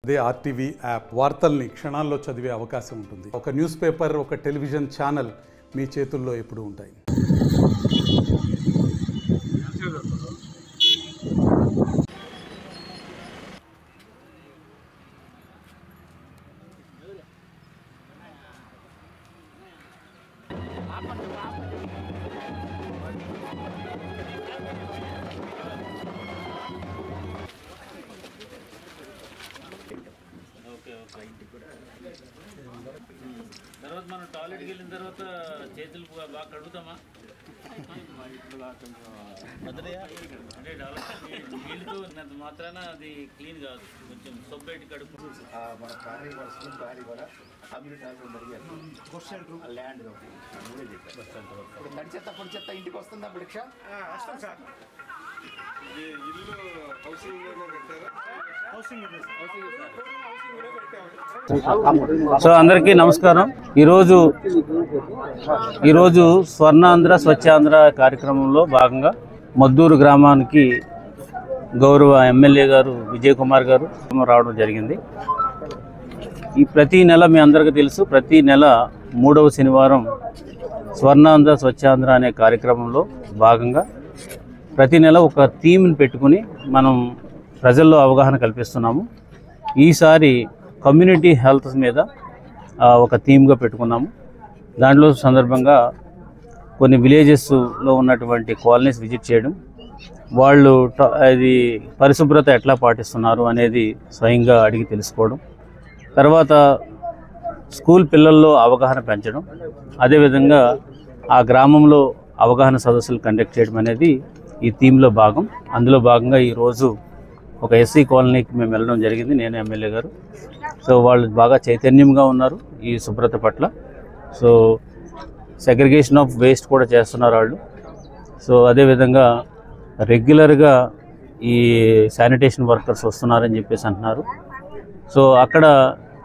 అదే RTV app వార్తల్ని క్షణాల్లో చదివే అవకాశం ఉంటుంది. ఒక న్యూస్ పేపర్, ఒక టెలివిజన్ ఛానల్ మీ చేతుల్లో ఎప్పుడూ ఉంటాయి. తర్వాత మనం టాయిలెట్కి వెళ్ళిన తర్వాత చేతులు బాగా కడుగుతామా? అంటే నీళ్ళతో ఉన్నంత మాత్రాన అది క్లీన్ కాదు, కొంచెం సోప్ పెట్టి కడుపు. మన ప్రాణి వస్తుంది దాని కూడా ల్యాండ్ ఇప్పుడు తడి చెత్త పొడి చెత్త ఇంటికి వస్తుందా భిక్ష? వస్తాం సార్. ఇల్లు సో అందరికీ నమస్కారం. ఈరోజు స్వర్ణాంధ్ర స్వచ్ఛాంధ్ర కార్యక్రమంలో భాగంగా మద్దూరు గ్రామానికి గౌరవ ఎమ్మెల్యే గారు విజయ్ కుమార్ గారు రావడం జరిగింది. ఈ ప్రతి నెల మీ అందరికీ తెలుసు, ప్రతి నెల 3వ శనివారం స్వర్ణాంధ్ర స్వచ్ఛాంధ్ర అనే కార్యక్రమంలో భాగంగా ప్రతి నెల ఒక థీమ్ని పెట్టుకుని మనం ప్రజల్లో అవగాహన కల్పిస్తున్నాము. ఈసారి కమ్యూనిటీ హెల్త్ మీద ఒక థీమ్గా పెట్టుకున్నాము. దాంట్లో సందర్భంగా కొన్ని విలేజెస్లో ఉన్నటువంటి కాలనీస్ విజిట్ చేయడం, వాళ్ళు అది పరిశుభ్రత ఎట్లా పాటిస్తున్నారు అనేది స్వయంగా అడిగి తెలుసుకోవడం, తర్వాత స్కూల్ పిల్లల్లో అవగాహన పెంచడం, అదేవిధంగా ఆ గ్రామంలో అవగాహన సదస్సులు కండక్ట్ చేయడం అనేది ఈ థీమ్లో భాగం. అందులో భాగంగా ఈరోజు ఒక ఎస్సీ కాలనీకి మేము వెళ్ళడం జరిగింది, నేను ఎమ్మెల్యే గారు. సో వాళ్ళు బాగా చైతన్యంగా ఉన్నారు ఈ శుభ్రత పట్ల. సో సెగ్రిగేషన్ ఆఫ్ వేస్ట్ కూడా చేస్తున్నారు వాళ్ళు. సో అదేవిధంగా రెగ్యులర్గా ఈ శానిటేషన్ వర్కర్స్ వస్తున్నారని చెప్పేసి అంటున్నారు. సో అక్కడ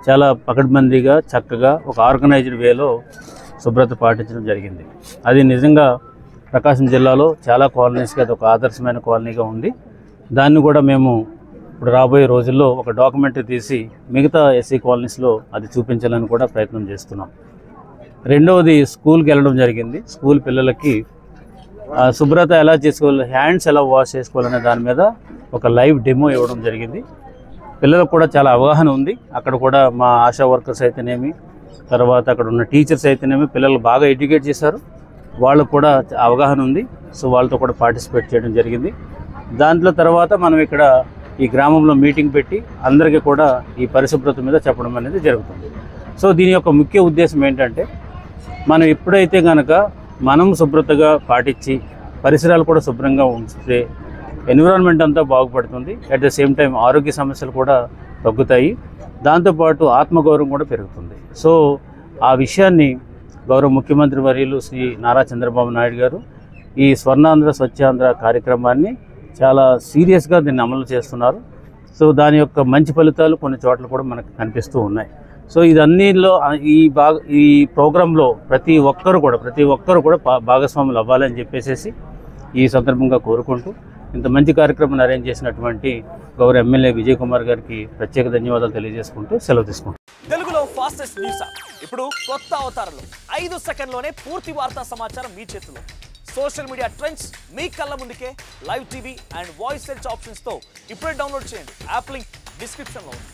చాలా పకడ్బందీగా చక్కగా ఒక ఆర్గనైజ్డ్ వేలో శుభ్రత పాటించడం జరిగింది. అది నిజంగా ప్రకాశం జిల్లాలో చాలా కాలనీస్కి అది ఒక ఆదర్శమైన కాలనీగా ఉంది. దాన్ని కూడా మేము ఇప్పుడు రాబోయే రోజుల్లో ఒక డాక్యుమెంటరీ తీసి మిగతా ఎస్సీ కాలనీస్లో అది చూపించాలని కూడా ప్రయత్నం చేస్తున్నాం. రెండవది స్కూల్కి వెళ్ళడం జరిగింది. స్కూల్ పిల్లలకి శుభ్రత ఎలా చేసుకోవాలి, హ్యాండ్స్ ఎలా వాష్ చేసుకోవాలనే దాని మీద ఒక లైవ్ డెమో ఇవ్వడం జరిగింది. పిల్లలకు కూడా చాలా అవగాహన ఉంది. అక్కడ కూడా మా ఆశా వర్కర్స్ అయితేనేమి, తర్వాత అక్కడ ఉన్న టీచర్స్ అయితేనేమి పిల్లలు బాగా ఎడ్యుకేట్ చేశారు. వాళ్ళకు కూడా అవగాహన ఉంది. సో వాళ్ళతో కూడా పార్టిసిపేట్ చేయడం జరిగింది. దాంట్లో తర్వాత మనం ఇక్కడ ఈ గ్రామంలో మీటింగ్ పెట్టి అందరికీ కూడా ఈ పరిశుభ్రత మీద చెప్పడం అనేది జరుగుతుంది. సో దీని యొక్క ముఖ్య ఉద్దేశం ఏంటంటే, మనం ఎప్పుడైతే కనుక మనం శుభ్రతగా పాటించి పరిసరాలు కూడా శుభ్రంగా ఉంచితే ఎన్విరాన్మెంట్ అంతా బాగుపడుతుంది. అట్ ద సేమ్ టైం ఆరోగ్య సమస్యలు కూడా తగ్గుతాయి. దాంతోపాటు ఆత్మగౌరవం కూడా పెరుగుతుంది. సో ఆ విషయాన్ని గౌరవ ముఖ్యమంత్రి వర్యులు శ్రీ నారా చంద్రబాబు నాయుడు గారు ఈ స్వర్ణాంధ్ర స్వచ్ఛాంధ్ర కార్యక్రమాన్ని చాలా సీరియస్గా దీన్ని అమలు చేస్తున్నారు. సో దాని యొక్క మంచి ఫలితాలు కొన్ని చోట్ల కూడా మనకు కనిపిస్తూ ఉన్నాయి. సో ఇదన్నీలో ఈ ప్రోగ్రాంలో ప్రతి ఒక్కరు కూడా భాగస్వాములు అవ్వాలని చెప్పేసి ఈ సందర్భంగా కోరుకుంటూ ఇంత మంచి కార్యక్రమం అరేంజ్ చేసినటువంటి గౌరవ ఎమ్మెల్యే విజయ్ కుమార్ గారికి ప్రత్యేక ధన్యవాదాలు తెలియజేసుకుంటూ సెలవు తీసుకుంటాం. తెలుగులో ఫాస్టెస్ట్ న్యూస్ ఇప్పుడు కొత్త అవతారంలో 5 సెకండ్లోనే పూర్తి వార్తా సమాచారం మీ చేతిలో. సోషల్ మీడియా ట్రెండ్స్ మీ కళ్ళ ముందుకే live TV and voice search options తో ఇప్పుడే డౌన్లోడ్ చేయండి. యాప్ లింక్ డిస్క్రిప్షన్ లో ఉంది.